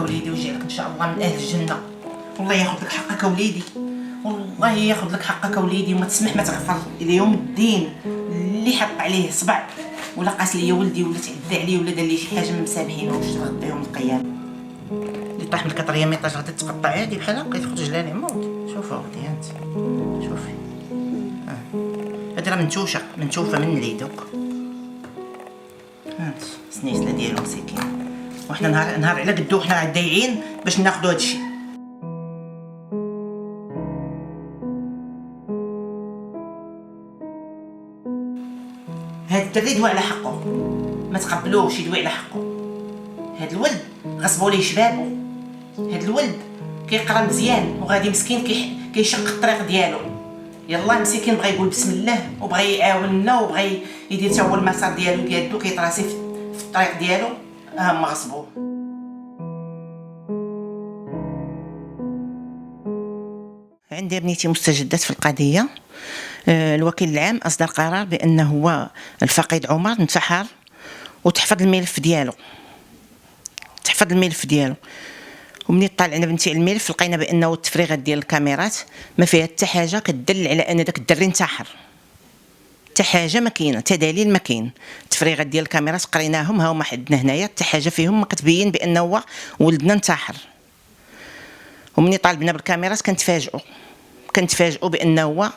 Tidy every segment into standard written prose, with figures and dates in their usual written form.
وليدي ويجعلك ان شاء الله من اهل الجنه. والله ياخذ لك حقك وليدي، والله ياخذ لك حقك وليدي، وما تسمح ما تغفر الى يوم الدين اللي حط عليه صبع ولا قاس ليا ولدي ولا تعدى عليه ولا دار لي شي حاجه ما مسامحينوش غدا يوم القيامه. اللي طاح من الكطريه ميطاج غادي تقطع عادي بحال هكا يخرج جلال يموت. شوفوا اختي هانت شوفي هادي راه منتوفه من العيدوك هانت السنيسله ديالو مسكين. وحنا نهار على قدو حنا دايعين باش ناخذوا هادشي. هاد الدري دوا على حقه، ما تقبلوش يدوي على حقه. هاد الولد غصبوا ليه شبابو، هاد الولد كيقرا مزيان وغادي مسكين كيشق الطريق ديالو. يلا مسكين بغى يقول بسم الله وبغى يعاوننا وبغى يدير حتى هو المسار ديالو بيدو كيطراسي في الطريق ديالو. هما غصبوه. عندي بنيتي مستجدات في القضيه. الوكيل العام اصدر قرار بانه هو الفقيد عمر انتحر وتحفظ الملف ديالو. ومني طالعنا بنتي الملف لقينا بانه التفريغات ديال الكاميرات ما فيها حتى حاجه كتدل على ان داك الدري انتحر. حتى حاجه ما كاينه، حتى دليل ما كاين. التفريغات ديال الكاميرات قريناهم ها هما حدنا هنايا، حتى حاجه فيهم ما كتبين بانه هو ولدنا انتحر. ومني طالبنا بالكاميرات كنتفاجئوا بانه هو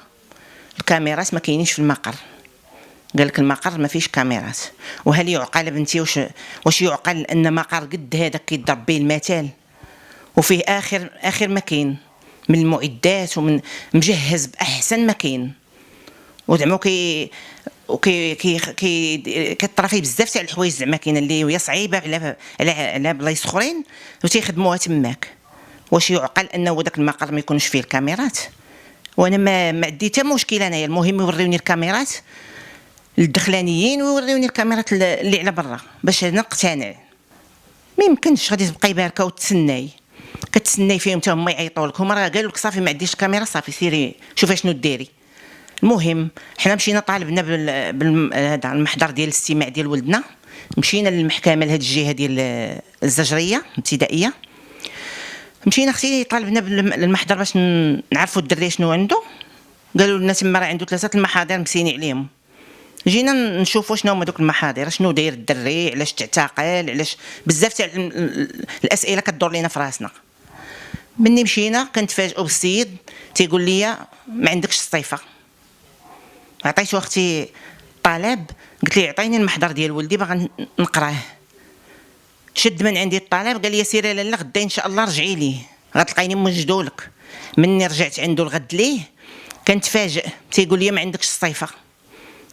الكاميرات ما كاينينش في المقر. قال لك المقر ما فيش كاميرات. وهل يعقل بنتي واش يعقل ان مقر قد هذاك كيضرب به المثال وفيه اخر ما كاين من المعدات ومن مجهز باحسن ما كاين، وزعما كيطرا فيه بزاف تاع الحوايج زعما كاينه اللي هي صعيبه على بلايص اخرين وتيخدموها تماك. واش يعقل انه داك المقر ما يكونش فيه الكاميرات؟ وانا ما عندي حتى مشكل انايا، المهم يوريوني الكاميرات الدخلانيين ويوريوني الكاميرات اللي على برا باش انا نقتنع. ما يمكنش غادي تبقاي باركه كتسناي فيهم حتى هما يعيطوا لك. هما راه قالوا لك صافي ما عنديش الكاميرا، صافي سيري شوفي شنو ديري. المهم حنا مشينا طالبنا هذا المحضر ديال الاستماع ديال ولدنا، مشينا للمحكمه لهاد الجهه ديال الزجريه الابتدائيه. مشينا اختي طالبنا بالمحضر باش نعرفوا الدري شنو عنده. قالوا لنا تما راه عنده 3 المحاضر مكسيني عليهم. جينا نشوفوا شنو هما دوك المحاضر، شنو داير الدري، علاش تعتقل، علاش بزاف تاع الاسئله كدور لينا في راسنا. مني مشينا كنتفاجئوا بالسيد تيقول لي ما عندكش الصفه. عطيتو اختي طلب، قلت لي عطيني المحضر ديال ولدي باغا نقراه. شد من عندي الطلب قال لي سيري لاله غدا ان شاء الله رجعي ليه غتلقيني موجدولك. مني رجعت عنده الغد ليه كنتفاجئ تيقول لي ما عندكش الصفه،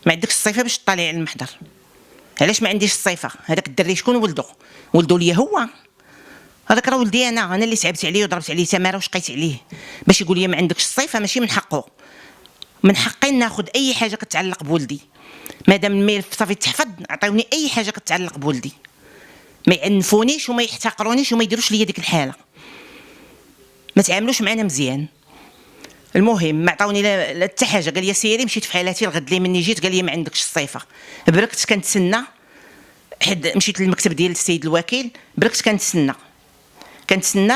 ما عندكش الصفه باش تطالعي على المحضر. علاش ما عنديش الصفه؟ هذاك الدري شكون ولدو ليا هو؟ هذاك راه ولدي انا اللي تعبت عليه وضربت عليه تماره وشقيت عليه باش يقول لي ما عندكش الصفه. ماشي من حقه، من حقي ناخذ اي حاجه كتعلق بولدي. مادام الملف صافي تحفظ عطيوني اي حاجه كتعلق بولدي، ما يعنفونيش وما يحتقرونيش وما يديروش ليا ديك الحاله، ما تعاملوش معنا مزيان. المهم ما عطاوني لا حتى حاجه. قال لي سيري، مشيت في حالاتي الغد اللي مني جيت قال لي ما عندكش الصفه. بركت كنتسنى، مشيت للمكتب ديال السيد الوكيل، بركت كنتسنى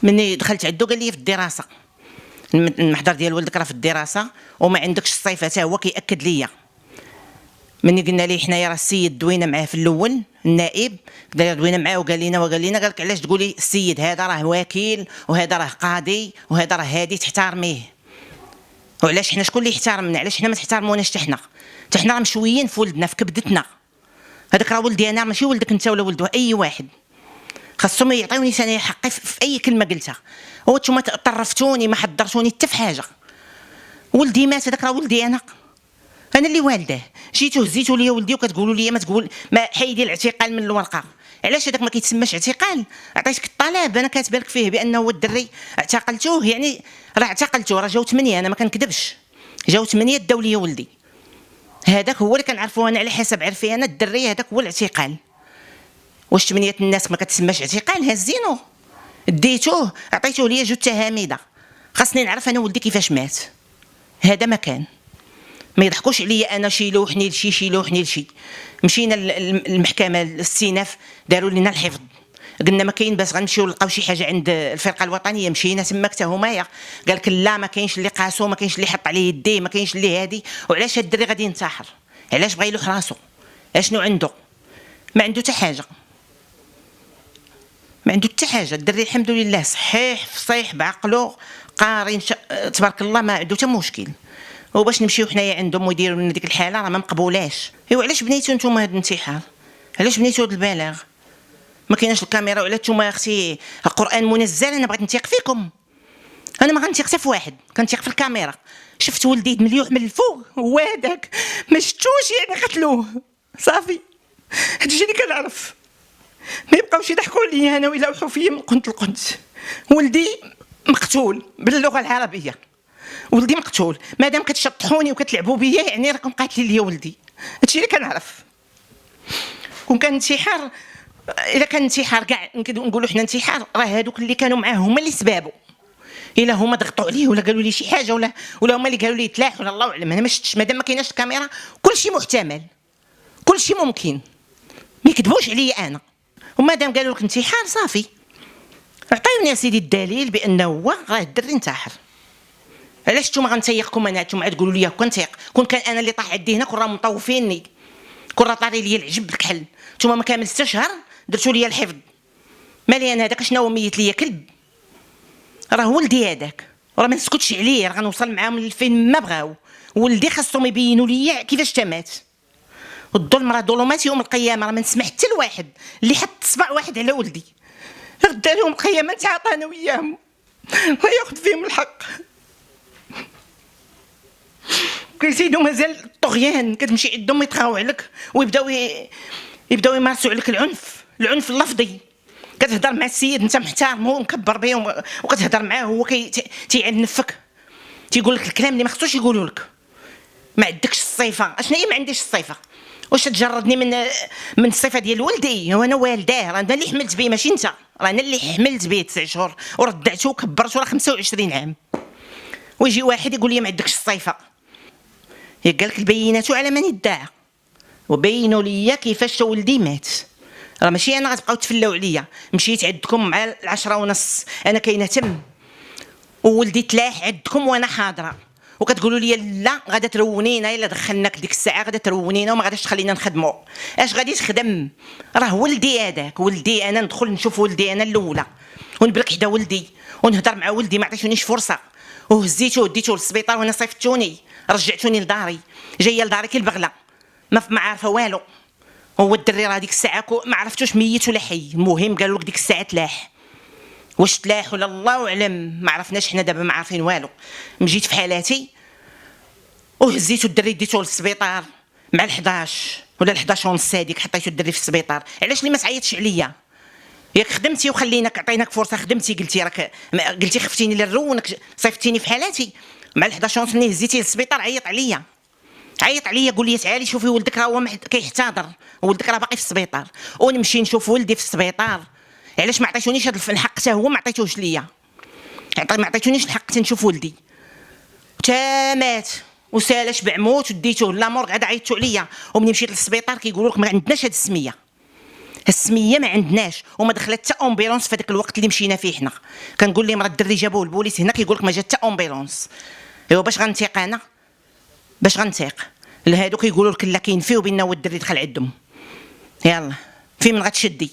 مني دخلت عنده قال لي في الدراسه المحضر ديال ولدك راه في الدراسه وما عندكش الصفه. حتى هو كياكد ليا. مني قلنا ليه حنايا راه السيد دوينا معاه في الاول، النائب دوينا معاه وقال لنا قال لك علاش تقولي السيد هذا راه وكيل وهذا راه قاضي وهذا راه هادي تحترميه. وعلاش حنا شكون اللي يحترمنا؟ علاش حنا ما تحترموناش حتى حنا راه مشويين في ولدنا في كبدتنا. هذاك راه ولدي انا ماشي ولدك انت ولا ولد اي واحد. خاصهم يعطيوني ثاني حقي في اي كلمه قلتها. هو نتوما طرفتوني ما حضرتوني حتى في حاجه. ولدي مات، هذاك راه ولدي انا اللي والداه. جيتو هزيتو ليا ولدي وكتقولوا لي ما حيدي الاعتقال من الورقه. علاش هذاك ما كيتسماش اعتقال؟ عطيتك الطلب انا كاتبه لك فيه بانه هو الدري اعتقلتوه، يعني راه اعتقلتوه، راه جاو 8 انا ما كنكذبش، جاو 8 داو ليا ولدي. هذاك هو اللي كنعرفو انا على حسب عرفي انا الدري، هذاك هو الاعتقال. واش 8 الناس ما كتسماش اعتقال؟ هزينوه ديتوه عطيتوه ليا 2 تهاميده. خاصني نعرف انا ولدي كيفاش مات. هذا ما كان. ما يضحكوش عليا انا شيلوحني لشي. مشينا للمحكمه الاستئناف داروا لنا الحفظ، قلنا ما كاين باش غنمشيو نلقاو شي حاجه عند الفرقه الوطنيه، مشينا تما حتى هما قال لك لا ما كاينش اللي قاسو، ما كاينش اللي حط عليه يديه، ما كاينش اللي هادي. وعلاش هاد الدري غادي ينتحر؟ علاش بغى يلوح راسو؟ اشنو عنده؟ ما عنده حتى حاجه، ما عنده حتى حاجه. الدري الحمد لله صحيح فصيح بعقله قاري تبارك الله، ما عنده حتى مشكل. وباش نمشيو حنايا عندهم ويديروا لنا ديك الحاله راه ما مقبولاش. ايوا علاش بنيتو نتوما هذا الانتحار؟ علاش بنيتو هذا البلاغ؟ ما كايناش الكاميرا وعلاش نتوما اختي القران منزل؟ انا بغيت نثيق فيكم، انا ما غنثيق حتى في واحد، كنثيق في الكاميرا. شفت ولدي مليوح من الفوق هو هذاك، ما شفتوش يعني قتلوه صافي. هادشي اللي كنعرف، ما يبقاوش يضحكوا عليا انا ويلوحوا فيا من قنت لقنت. ولدي مقتول باللغه العربيه، ولدي مقتول. مادام كتشطحوني وكتلعبوا بيا يعني راكم قاتلين ليا ولدي. هادشي اللي كنعرف. كون كان انتحار، الا كان انتحار كاع نقولوا حنا انتحار، راه هادوك اللي كانوا معاه هما اللي سبابو. الا هما ضغطوا عليه ولا قالوا لي شي حاجه ولا هما اللي قالوا لي تلاح ولا الله اعلم، انا ما شفتش. مادام ما كايناش الكاميرا كلشي محتمل، كلشي ممكن، ما يكذبوش عليا انا. ومادام قالوا لك انتحار صافي، عطيوني يا سيدي الدليل بانه هو راه الدري انتحر. علاش نتوما غنتيقكم انا؟ نتوما تقولوا لي كنتيق. كون كان انا اللي طاح عندي هنا كون راه مطوفيني، كون راه طاري لي العجب بالكحل. نتوما ما كامل 6 شهر درتوا لي الحفظ. مالي انا هذاك شنو هو ميت ليا كلب؟ راه ولدي هذاك، راه ما نسكتش عليه، راه غنوصل معاهم لفين ما بغاو. ولدي خاصهم يبينوا ليا كيفاش تمات. والظلم راه ظلمات يوم القيامه، راه ما نسمح حتى لواحد اللي حط صباع واحد على ولدي. غدا يوم القيامه نتعاطى انا وياهم وياخذ فيهم الحق. كيزيدوا مازال الطغيان، كتمشي عندهم يتخاو عليك ويبداو يمارسوا عليك العنف اللفظي. كتهضر مع السيد انت محترم هو مكبر به وكتهضر معاه هو تيعنفك، تيقول لك الكلام اللي ما خصوش يقولوا لك. ما عندكش الصفه. اشنا هي ما عنديش الصفه؟ واش تجردني من الصفه ديال ولدي؟ وانا والداه، راه انا اللي حملت به ماشي انت. راه انا اللي حملت به 9 شهور وردعته وكبرته راه 25 عام. ويجي واحد يقول لي ما عندكش الصفه. قال لك البينات على من ادعى، وبينوا لي كيفاش ولدي مات. راه ماشي انا غتبقاو تفلاو عليا. مشيت عندكم مع 10:30 انا كاينه تم، وولدي تلاح عندكم وانا حاضره، وكتقولوا لي لا غادا ترونينا الا دخلناك ديك الساعه، غادا ترونينا وما غاداش تخلينا نخدموا. اش غادي تخدم؟ راه ولدي هذاك، ولدي انا ندخل نشوف ولدي انا الاولى ونبرك حدا ولدي ونهضر مع ولدي. ما عطيتونيش فرصه وهزيتو وديتو للسبيطار وانا صيفتوني، رجعتوني لداري. جايه لداري كي البغله ما عارفه والو. هو الدري راه ديك الساعه ما عرفتوش ميت ولا حي. المهم قالوا لك ديك الساعه تلاح. واش تلاح ولا الله اعلم ما عرفناش حنا دابا، ما عارفين والو. مجيت في حالاتي وهزيتو الدري ديتو للسبيطار مع ال11 ولا ال11:30 هذيك، حطيتو الدري في السبيطار. علاش اللي ما تعيطش عليا؟ ياك خدمتي وخليناك عطيناك فرصه، خدمتي قلتي راك قلتي خفتيني للرونك صيفتيني في حالاتي. مع ال11:30 هزيتي للسبيطار عيط عليا قول لي تعالي شوفي ولدك راه هو كيحتضر، ولدك راه باقي في السبيطار. ونمشي نشوف ولدي في السبيطار. علاش ما عطيتونيش هذا الحق؟ حتى هو ما عطيتوش ليا، ما عطيتونيش الحق تنشوف ولدي. تا مات وسالاش بعموت وديتوه لامور. قاعد عيطتوا عليا ومني مشيت للسبيطار كيقولوا لك ما عندناش هاد السميه ما عندناش. وما دخلت حتى امبيلونس في هذاك الوقت اللي مشينا فيه حنا. كنقول لهم راه الدري جابوه البوليس هنا، كيقول لك ما جات حتى امبيلونس. ايوا باش غنثيق انا؟ باش غنثيق؟ لهادو كيقولوا لك لا كاين فيه وبيننا هو الدري دخل عندهم. يلا فين من غتشدي؟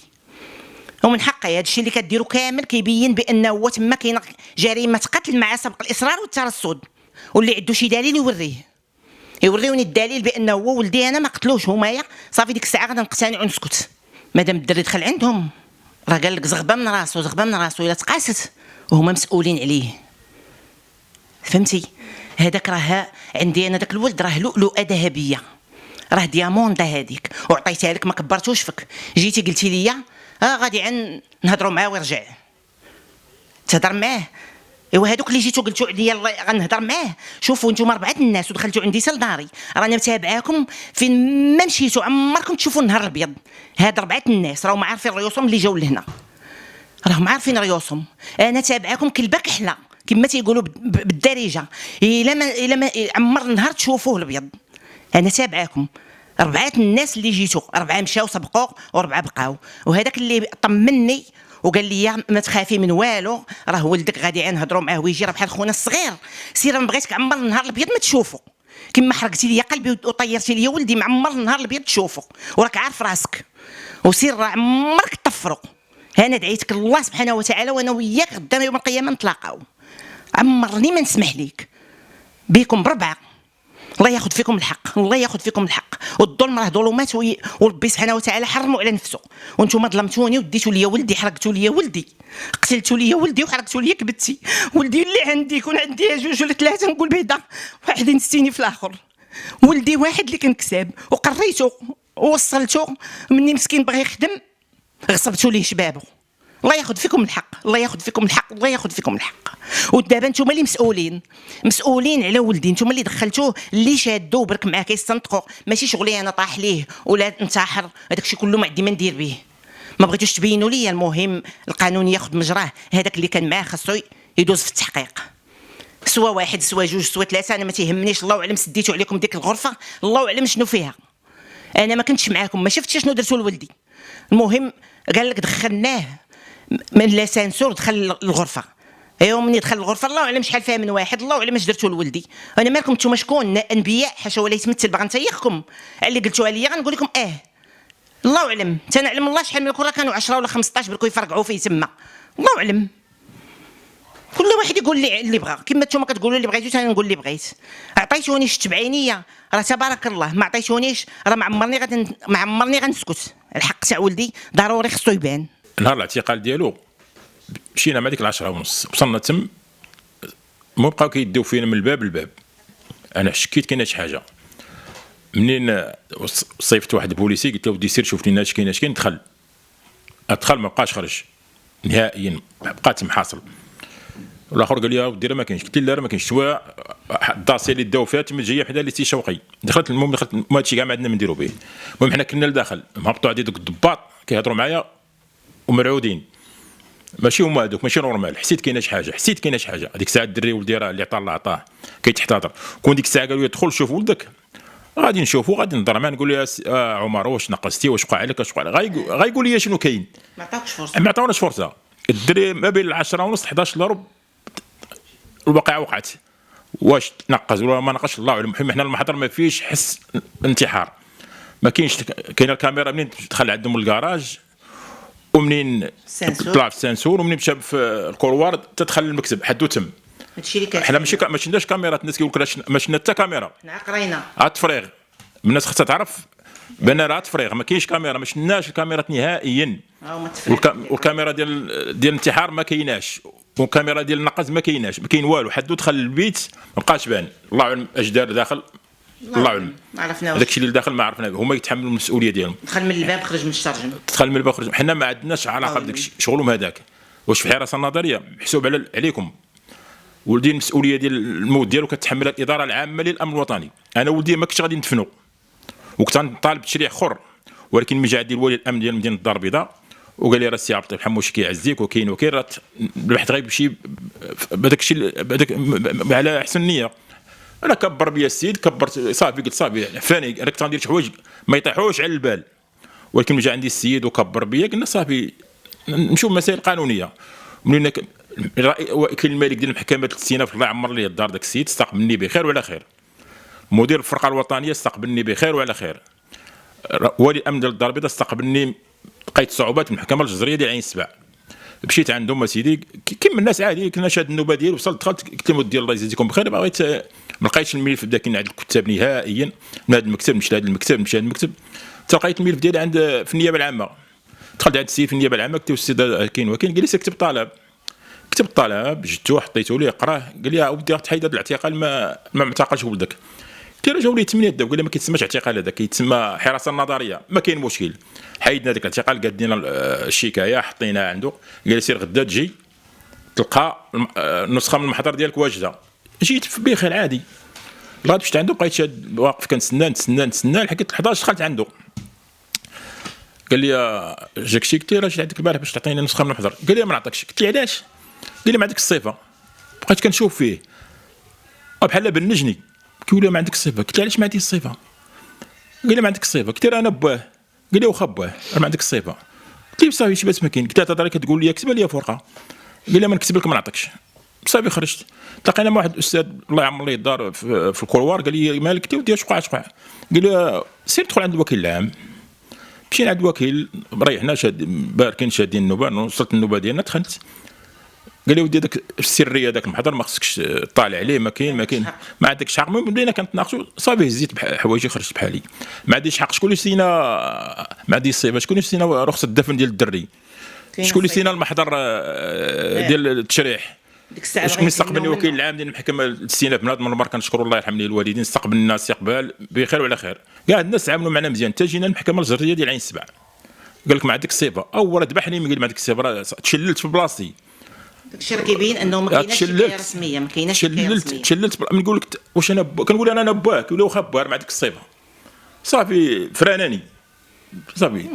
ومن حقي هذا الشيء اللي كديروا كامل كيبين بانه هو تما كاين جريمه قتل مع سبق الاصرار والترصد. واللي عنده شي دليل يوريوني الدليل بانه هو ولدي انا ما قتلوش هما. صافي ديك الساعه غادي نقتنع ونسكت. مادام الدري دخل عندهم راه قال لك زغبه من راسو الا تقاست وهما مسؤولين عليه. فهمتي؟ هذاك راه عندي انا داك الولد راه لؤلؤه ذهبيه، راه دياموندا هذيك، وعطيتها لك ما كبرتوش فيك. جيتي قلتي لي غادي نهضروا معاه ويرجع. تهضر معاه؟ ايوا هذوك اللي جيتو قلتوا عليا غنهضر معاه. شوفوا نتوما 4 الناس ودخلتوا عندي حتى لداري، رانا متابعاكم فين ما مشيتوا، عمركم تشوفوا النهار الابيض. هاد 4 الناس راهم عارفين ريوسهم اللي جاوا لهنا، راهم عارفين ريوسهم. انا تابعاكم كلبه كحله كما تيقولوا بالدارجه. الا ما عمر النهار تشوفوه الابيض. انا تابعاكم 4 الناس اللي جيتو، 4 مشاو سبقوا و4 بقاو، وهذاك اللي طمني وقال لي ما تخافي من والو، راه ولدك غادي نهضروا معاه ويجي، راه بحال خونا الصغير، سير ما بغيتك عمر النهار الابيض ما تشوفو، كما حرقتي لي قلبي وطيرتي لي ولدي، معمر النهار الابيض تشوفو، وراك عارف راسك، وسير راه عمرك تطفروا. انا دعيتك الله سبحانه وتعالى وانا وياك غدا يوم القيامه نتلاقاو، عمرني ما نسمح ليك بيكم بربعه، الله ياخذ فيكم الحق، الله ياخذ فيكم الحق، والظلم راه ظلمات وربي سبحانه وتعالى حرموا على نفسه، وانتم ظلمتوني وديتوا لي ولدي، حرقتوا لي ولدي، قتلتوا لي ولدي وحرقتوا لي كبتي، ولدي اللي عندي يكون عندي 2 ولا 3 نقول بعدا واحد نستيني في الاخر، ولدي واحد اللي كان كساب وقريته ووصلته مني مسكين بغى يخدم غصبتوا ليه شبابه، الله ياخذ فيكم الحق، الله ياخذ فيكم الحق، الله ياخذ فيكم الحق. ودابا نتوما اللي مسؤولين على ولدي، نتوما اللي دخلتوه، اللي شادوه برك معاه كيستنطقوا، ماشي شغلي انا طاح ليه ولا انتحر، هذاك الشيء كله ما عندي ما ندير به، ما بغيتوش تبينوا لي، المهم القانون ياخذ مجراه، هذاك اللي كان معاه خاصو يدوز في التحقيق، سوا 1 سوا 2 سوا 3 انا ما تيهمنيش، الله اعلم سديتوا عليكم ديك الغرفه، الله اعلم شنو فيها، انا ما كنتش معاكم، ما شفتش شنو درتوا لولدي، المهم قال لك دخلناه من لاسانسور دخل الغرفه، ايوا مني دخل الغرفه الله اعلم شحال فيها من واحد، الله اعلم اش درتوا لولدي، انا مالكم نتوما شكون انبياء حاشا ولا يتمثل، باغا نتيقكم على اللي قلتوها لي غنقول لكم الله اعلم، تنعلم الله شحال من الكره كانوا 10 ولا 15 بركو يفرقعوا فيه تما، الله اعلم، كل واحد يقول لي اللي بغا، كما نتوما كتقولوا اللي بغيتو انا نقول اللي بغيت، عطيتونيش تبعينيه راه تبارك الله، ما عطيتونيش راه ما عمرني غنسكت، الحق تاع ولدي ضروري خصو يبان. نهار الاعتقال ديالو مشينا مع ديك 10:30 وصلنا تم، ما بقاو كيديو فينا من الباب للباب، انا شكيت كاينه شي حاجه، منين صيفت واحد البوليسي قلت له ودي سير شوف لينا اش كاين دخل ما بقاش خرج نهائيا، بقى تم حاصل، والاخر قال لي ودي راه ما كاينش، قلت له لا ما كاينش، سوا الداسي اللي داو فيها تما جايه حدا اللي سي شوقي، دخلت ما هادشي كاع ما عندنا ما نديرو به، المهم حنا كنا لداخل مهبطوا عندي دوك الضباط كيهضروا معايا ومرعودين، ماشي هما هذوك ماشي نورمال، حسيت كاينه شي حاجه، هذيك الساعه الدري ولدي راه اللي عطاه الله عطاه كيتحتضر، كون ديك الساعه قالوا لي دخل شوف ولدك، غادي نشوفو غادي نهضر معاه نقول له عمر واش نقصتي واش وقع عليك واش وقع عليك، غايقول لي شنو كاين، ما عطاوناش فرصه، الدري ما بين 10:30 11 الا ربع الواقعه وقعت، واش تنقز ولا ما نقصش الله اعلم، المهم حنا المحضر ما فيش حس انتحار، ما كاينش، كاينه الكاميرا منين دخل عندهم الكراج ومنين طلع في السنسور ومنين مشى في الكولوار تدخل المكتب حدو تم، هادشي اللي كاين، حنا ما شفناش كاميرات، الناس كيقول لك ما شفنا حتى كاميرا، حنا قرينا التفريغ، الناس خصها تعرف بان راه تفريغ، ما كاينش كاميرا، ما شفناش الكاميرات نهائيا، والكاميرا ديال الانتحار ما كايناش، والكاميرا ديال النقز ما كايناش، ما كاين والو، حدو دخل البيت ما بقاش بان، الله اعلم اش دار داخل، الله اعلم، ما عرفناش هذاك الشيء اللي داخل ما عرفناه، هما يتحملوا المسؤوليه ديالهم، دخل من الباب خرج من الشرجم، حنا ما عندناش علاقه بداك الشيء، شغلهم هذاك، واش في الحراسه النظريه محسوب عليكم، ولدي المسؤوليه ديال الموت ديالو كتحملها الاداره العامه للامن الوطني، انا ولدي ما كنتش غادي ندفنو، وكنت نطالب بتشريع اخر، ولكن ملي جا عندي الولي الامن ديال مدينه الدار البيضاء وقال لي راه السي عبد اللطيف حموشي كيعزيك وكاين راه البحث غيمشي بهذاك الشيء على احسن نيه، انا كبر بيا السيد كبرت صافي، قلت صافي عفاني انا كنت غندير شي حوايج ما يطيحوش على البال، ولكن ملي جا عندي السيد وكبر بيا قلنا صافي نمشيو مسائل قانونيه، منين وكيل الملك ديال المحكمه الاستئناف الله يعمر ليه الدار داك السيد استقبلني بخير وعلى خير، مدير الفرقه الوطنيه استقبلني بخير وعلى خير، ولي الامن ديال الدار البيضاء استقبلني، لقيت صعوبات المحكمه الجزريه ديال عين السبع، مشيت عندهم اسيدي كيما الناس عادي، كنا شاد النوبه ديالي، وصلت دخلت قلت لهم ديال الله يجزيكم بخير، بغيت ما لقيتش الملف داك عند الكتاب نهائيا، من هذا المكتب مشيت لهذا المكتب مشيت لهذا المكتب، لقيت الملف ديالي عند في النيابه العامه، دخلت عند السيد في النيابه العامه كتبت السيد كاين وكاين، قال لي كتب الطلب، كتبت الطلب جبتو حطيتو ليه قراه، قال لي ودي تحيد هذا الاعتقال ما معتقلش ولدك، قلت له جاو لي 8 دابا، قال لي ما كيتسماش اعتقال هذا كيتسمى حراسه نظريه، ما كاين مشكل، حيدنا داك الاعتقال قادينا الشكايه حطيناها عنده، قال لي سير غدا تجي تلقى النسخه من المحضر ديالك واجده، جيت بخير عادي، لغايه مشيت عنده بقيت شاد واقف كنتسنى لحقت 11 دخلت عنده، قال لي جاك شي، قلت له جيت عندك البارح باش تعطيني نسخه من المحضر، قال لي ما نعطيكش، قلت له علاش؟ قال لي ما عندك الصفه، بقيت كنشوف فيه بحال بنجني، كيقول لي ما عندك الصفه، قلت له علاش ما عنديش الصفه؟ قال لي ما عندك الصفه. قلت له انا باه. قال لي واخا باه ما عندك الصفه. قلت له صافي شي باس ما كاين. قلت له تهضر كتقول لي كتب لي فرقه. قال لي ما نكتب لك ما نعطيكش. صافي خرجت. تلاقينا مع واحد الاستاذ الله يعمر ليه الدار في الكولوار. قال لي مالك انت ودي اش وقع. قال لي سير دخل عند الوكيل العام. مشينا عند الوكيل ريحنا باركين شادين النوبه. وصلت النوبه ديالنا دخلت. قال لي ودي داك السريه داك المحضر ما خصكش طالع عليه. ما كاين ما عندكش حق. المهم بدينا كنتناقشوا صافي هزيت حوايجي خرجت بحالي. ما عنديش حق. شكون اللي سينا ما عنديش الصيفه. شكون اللي سينا رخصه الدفن ديال الدري. شكون اللي سينا المحضر ديال التشريح. شكون اللي استقبلني الوكيل العام ديال المحكمه الاستئناف. من هذا المنبر كنشكر الله يرحم لي الوالدين. استقبلنا استقبال بخير وعلى خير. كاع الناس تعاملوا معنا مزيان. حتى جينا المحكمه الجزريه ديال عين السبع. قال لك ما عندك الصيفه. اول ذبحني قال لي ما عندك الصيفه. راه تشللت في بلاصتي. داكشي راه كيبين انه ما كايناش شكايه رسميه. ما كايناش شكايه رسميه. تشللت. نقول لك واش انا كنقول انا باك. يقول لي واخا باك ما عندك الصيفه. صافي فراناني. صافي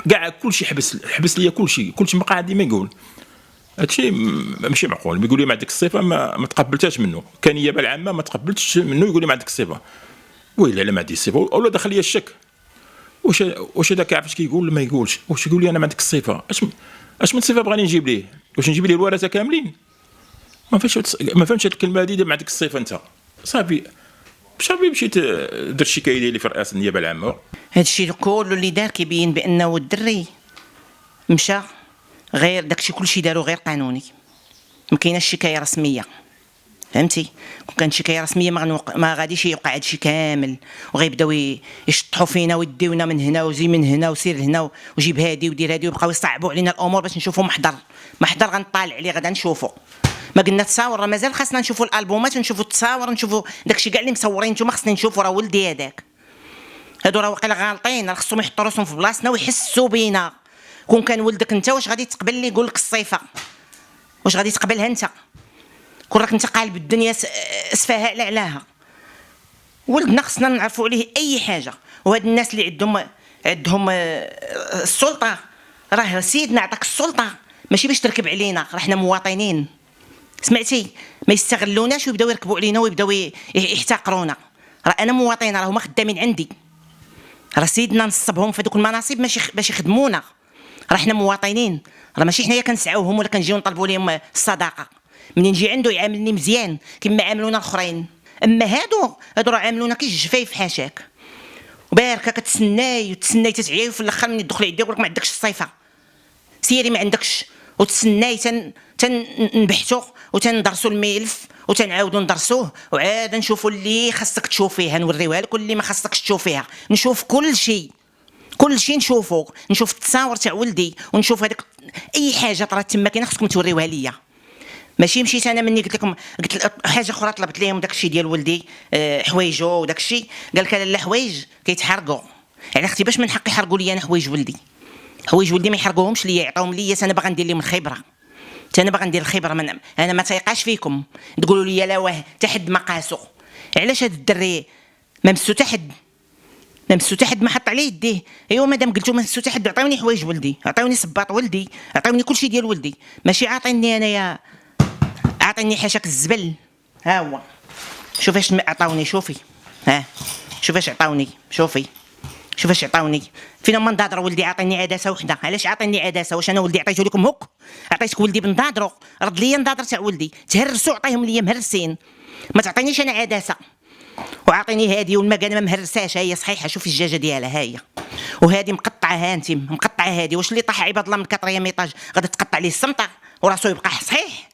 كاع كلشي حبس ليا كلشي ما بقى عندي ما نقول. هادشي ماشي معقول. يقول لي ما عندك الصفه ما تقبلتهاش منه. كان النيابه العامه ما تقبلتش منه. يقول لي ما عندك الصفه. ويلا لا ما عندي الصفه. ولا دخل لي الشك. واش هذاك عارف اش كيقول ما يقولش. واش يقول لي انا ما عندك الصفه. اش من صفه بغاني نجيب ليه. واش نجيب ليه الورثه كاملين. ما فهمتش هاد الكلمه هذه. ما عندك الصفه انت. صافي مشيت درت الشكايه ديالي في رئاسه النيابه العامه. هادشي كله اللي دار كيبين بانه الدري مشى غير داكشي كلشي دارو غير قانوني. ما كايناش شكايه رسميه. فهمتي. كون كانت شكايه رسميه ما غاديش يوقع هادشي كامل. وغيبداو يشطحوا فينا ويديونا من هنا وزي من هنا وسير هنا وجيب هادي ودير هادي. ويبقاو يصعبوا علينا الامور باش نشوفوا محضر غنطالع عليه غدا نشوفوا. ما قلنا تصاور. راه مازال خاصنا نشوفوا الالبومات ونشوفوا التصاور ونشوفوا داكشي كاع اللي مصورين. نتوما خصني نشوفوا راه ولدي هذاك. هادو راه واقيلا غالطين. راه خصهم يحطوا راسهم في بلاصتنا ويحسوا بينا. كون كان ولدك انت واش غادي تقبل لي يقول لك الصيفه. واش غادي تقبلها انت. كون راك انت قالب الدنيا سفاها على علاها. ولدنا خصنا نعرفوا عليه اي حاجه. وهاد الناس اللي عندهم السلطه راه سيدنا عطاك السلطه ماشي باش تركب علينا. راه حنا مواطنين. سمعتي. ما يستغلوناش ويبداو يركبوا علينا ويبداو يحتقرونا. راه انا مواطنه. راه هما خدامين عندي. راه سيدنا نصبهم في هذوك المناصب ماشي باش يخدمونا. راه حنا مواطنين. راه ماشي حنايا كنسعوهم ولا كنجيو نطلبوا لهم الصداقه. منين نجي عنده يعاملني مزيان كما عاملونا الاخرين. اما هادو راه عاملونا كي الجفايف حاشاك. وباركه كتسناي تتعيا وفي الاخر من يدخل يديك يقول لك ما عندكش الصيفه. سيري ما عندكش. وتسناي تنبحثوا وتندرسوا الملف وتنعاودوا ندرسوه وعاد نشوفوا اللي خاصك تشوفيها نوريوها لك واللي ما خاصكش تشوفيها. نشوف كل شيء نشوفه. نشوف التصاور تاع ولدي ونشوف هذاك اي حاجه طرات تما كاينه خصكم توريوها ليا. ماشي مشيت انا مني قلت حاجه اخرى طلبت لهم داكشي ديال ولدي حوايجو وداكشي. قال لك لا حوايج كيتحرقوا. يعني اختي باش من حقي يحرقوا لي انا حوايج ولدي. حوايج ولدي ما يحرقوهمش ليا يعطيهم ليا. انا باغا ندير لهم الخبره. انا باغا ندير الخبره. انا ما تيقاش فيكم تقولوا لي لا واه حتى حد ما قاسو. علاش هذا الدري ما مسو حتى حد ما حط عليه يديه. ايوا مادام قلتو ما مسو حتى حد عطيوني حوايج ولدي. عطيوني صباط ولدي. عطيوني كلشي ديال ولدي. ماشي عاطيني انايا عطيني حاشاك الزبل. ها هو شوف اش عطاوني. شوفي شوف اش عطاوني. شوف اش عطاوني. فينا ما نضادر ولدي عطيني عدسه وحده. علاش عطيني عدسه. واش انا ولدي عطيته لكم هك. عطيتك ولدي بنضادرو. رد لي نضادر تاع ولدي. تهرسوا عطيهم لي مهرسين. ما تعطينيش انا عدسه. وعطيني هادي والمكانه ما مهرساش. هي صحيحه. شوفي الدجاجه ديالها هي. وهادي مقطعه. هانتي مقطعه هادي. واش اللي طاح عباد الله من 4 ميطاج غادي تقطع ليه السمطه وراسو يبقى صحيح.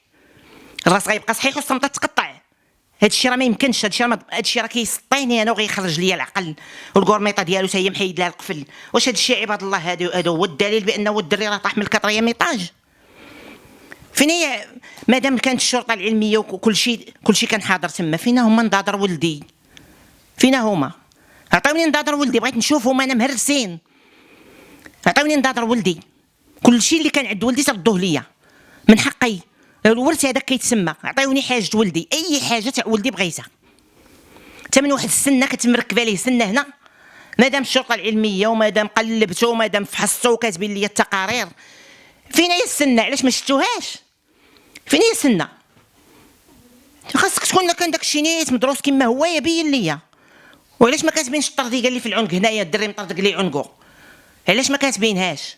الراس غيبقى صحيح والسمطه تقطع. هادشي راه ما يمكنش. هادشي راه كيسطيني انا وغيخرج ليا العقل. والكورميطه ديالو حتى هي محيد لها القفل. واش هادشي عباد الله هذا هو الدليل بانه الدري راه طاح من 4 ميطاج. فين هي مادام كانت الشرطه العلميه وكل شيء كان حاضر تما. فينا هما نضادر ولدي. فينا هما. عطيوني نضادر ولدي. بغيت نشوفهم انا مهرسين. عطيوني نضادر ولدي. كل شيء اللي كان عند ولدي تردوه ليا. من حقي. الورث هذاك كيتسمى. عطيوني حاجه ولدي. اي حاجه تاع ولدي بغيتها. حتى من واحد السنه كتمركبه ليه سنه هنا. مادام الشرطه العلميه ومادام قلبتو ومادام فحصتو وكاتبين لي التقارير. فين هي السنه. علاش ما شفتوهاش. فين هي السنه. خاصك تكون كان داك الشيء نيت مدروس كما هو يبين ليا. وعلاش ما كاتبينش الطردي قال لي في العنق هنايا الدري مطردق لي عنقو؟ علاش ما كاتبينهاش؟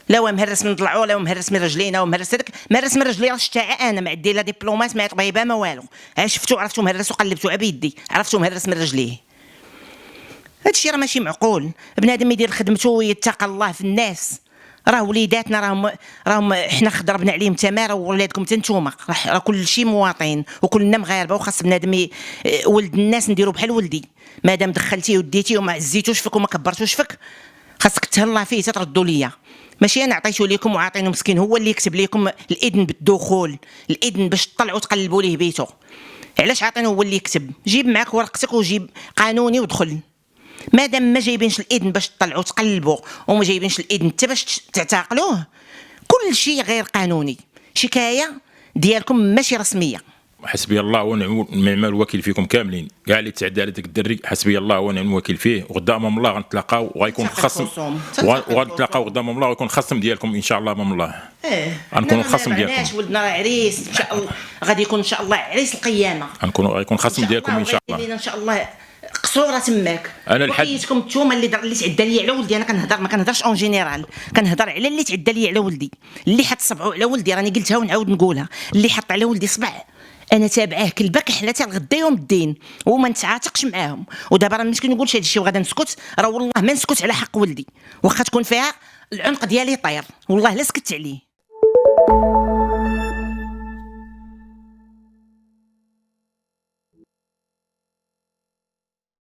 لا هو مهرس من ضلعو، لا هو مهرس من رجلينا، ومهرس هذاك مهرس من رجلي راه شتاعه انا ما عندي لا دبلومات ما طبيبه ما والو. ها شفتو عرفتو مهرس وقلبتو على بيدي، عرفتو مهرس من رجليه. هادشي راه ماشي معقول. بنادم يدير خدمته ويتقى الله في الناس. راه وليداتنا راهم حنا خضربنا عليهم تما، راه ولادكم حتى نتوما، راه كل شيء مواطن وكلنا مغاربه، وخاص بنادم ولد الناس نديرو بحال ولدي. مادام دخلتيه وديتيه وما عزيتوش فيك وما كبرتوش فيك، خاصك تهلا فيه تردوا ليا. ماشي انا عطيته لكم وعاطينه مسكين هو اللي يكتب لكم الاذن بالدخول، الاذن باش تطلعوا تقلبوا ليه بيته. علاش عاطينه هو اللي يكتب؟ جيب معاك ورقتك وجيب قانوني ودخل. مادام ما جايبينش الاذن باش تطلعوا تقلبوا وما جايبينش الاذن حتى باش تعتقلوه، كل شيء غير قانوني. شكايه ديالكم ماشي رسميه. حسبي الله ونعم الوكيل فيكم كاملين، كاع اللي تعدى على داك الدري حسبي الله ونعم الوكيل فيه. وغدا امام الله غنتلاقاو وغيكون خصم، وغنتلاقاو غدا امام الله ويكون خصم ديالكم ان شاء الله امام الله. غنكونوا خصم ديالكم. ولدنا راه عريس ان شاء الله، غادي يكون ان شاء الله عريس القيامه. غيكون خصم ديالكم ان شاء الله. ان شاء الله قصوره تماك. انا الحد وحيتكم نتوما اللي تعدى لي على ولدي. انا كنهضر ما كنهضرش اون جينيرال، كنهضر على اللي تعدى لي على ولدي، اللي حط صبعو على ولدي. راني قلتها ونعاود نقولها، اللي حط على ولدي صبع انا تابعاه كلبه كحله حتى لغدا يوم الدين وما نتعاتقش معاهم. ودابا راه ملي نقولش هذا الشيء وغادا نسكت، راه والله ما نسكت على حق ولدي، واخا تكون فيها العنق ديالي طير، والله لا سكت عليه.